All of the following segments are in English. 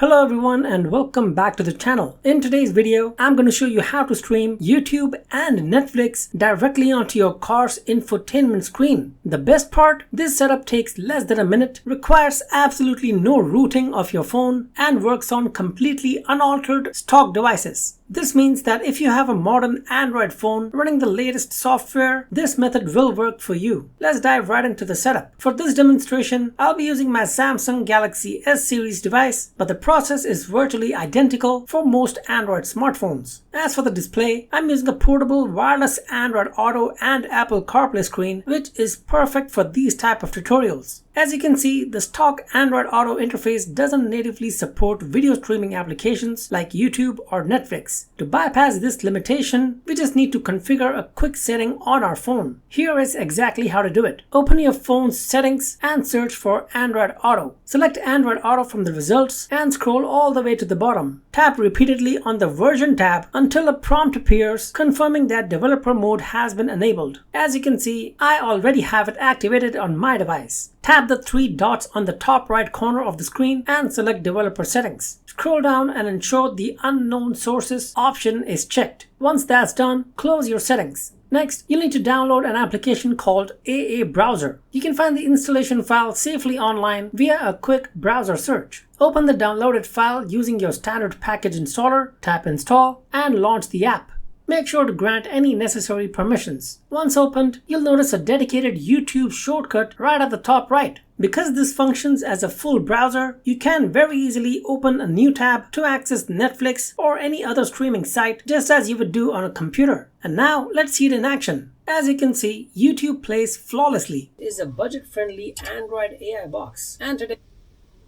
Hello everyone and welcome back to the channel. In today's video, I'm going to show you how to stream YouTube and Netflix directly onto your car's infotainment screen. The best part, this setup takes less than a minute, requires absolutely no rooting of your phone, and works on completely unaltered stock devices. This means that if you have a modern Android phone running the latest software, this method will work for you. Let's dive right into the setup. For this demonstration, I'll be using my Samsung Galaxy S series device, but the process is virtually identical for most Android smartphones. As for the display, I'm using a portable wireless Android Auto and Apple CarPlay screen, which is perfect for these type of tutorials. As you can see, the stock Android Auto interface doesn't natively support video streaming applications like YouTube or Netflix. To bypass this limitation, we just need to configure a quick setting on our phone. Here is exactly how to do it. Open your phone's settings and search for Android Auto. Select Android Auto from the results and scroll all the way to the bottom. Tap repeatedly on the version tab until a prompt appears confirming that developer mode has been enabled. As you can see, I already have it activated on my device. Tap the three dots on the top right corner of the screen and select Developer Settings. Scroll down and ensure the Unknown Sources option is checked. Once that's done, close your settings. Next, you'll need to download an application called AA Browser. You can find the installation file safely online via a quick browser search. Open the downloaded file using your standard package installer, tap Install, and launch the app. Make sure to grant any necessary permissions. Once opened, you'll notice a dedicated YouTube shortcut right at the top right. Because this functions as a full browser, you can very easily open a new tab to access Netflix or any other streaming site just as you would do on a computer. And now let's see it in action. As you can see, YouTube plays flawlessly. It is a budget-friendly Android AI box, and today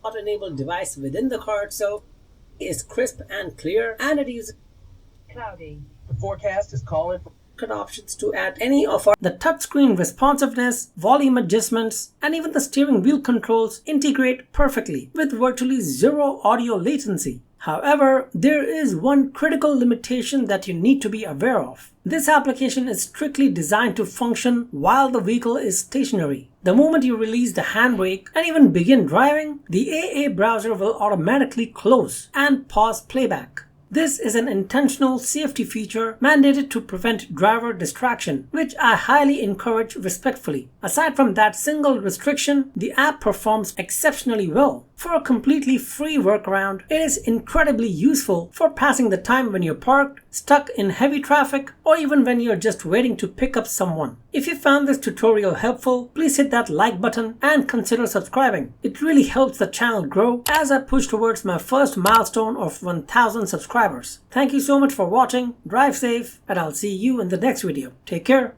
auto-enabled device within the car itself is crisp and clear, and it uses cloudy. The forecast is calling for options to add any of the touchscreen responsiveness, volume adjustments, and even the steering wheel controls integrate perfectly with virtually zero audio latency. However, there is one critical limitation that you need to be aware of. This application is strictly designed to function while the vehicle is stationary. The moment you release the handbrake and even begin driving, the AA browser will automatically close and pause playback. This is an intentional safety feature mandated to prevent driver distraction, which I highly encourage respectfully. Aside from that single restriction, the app performs exceptionally well. For a completely free workaround, it is incredibly useful for passing the time when you're parked, stuck in heavy traffic, or even when you're just waiting to pick up someone. If you found this tutorial helpful, please hit that like button and consider subscribing. It really helps the channel grow as I push towards my first milestone of 1000 subscribers. Thank you so much for watching, drive safe, and I'll see you in the next video. Take care.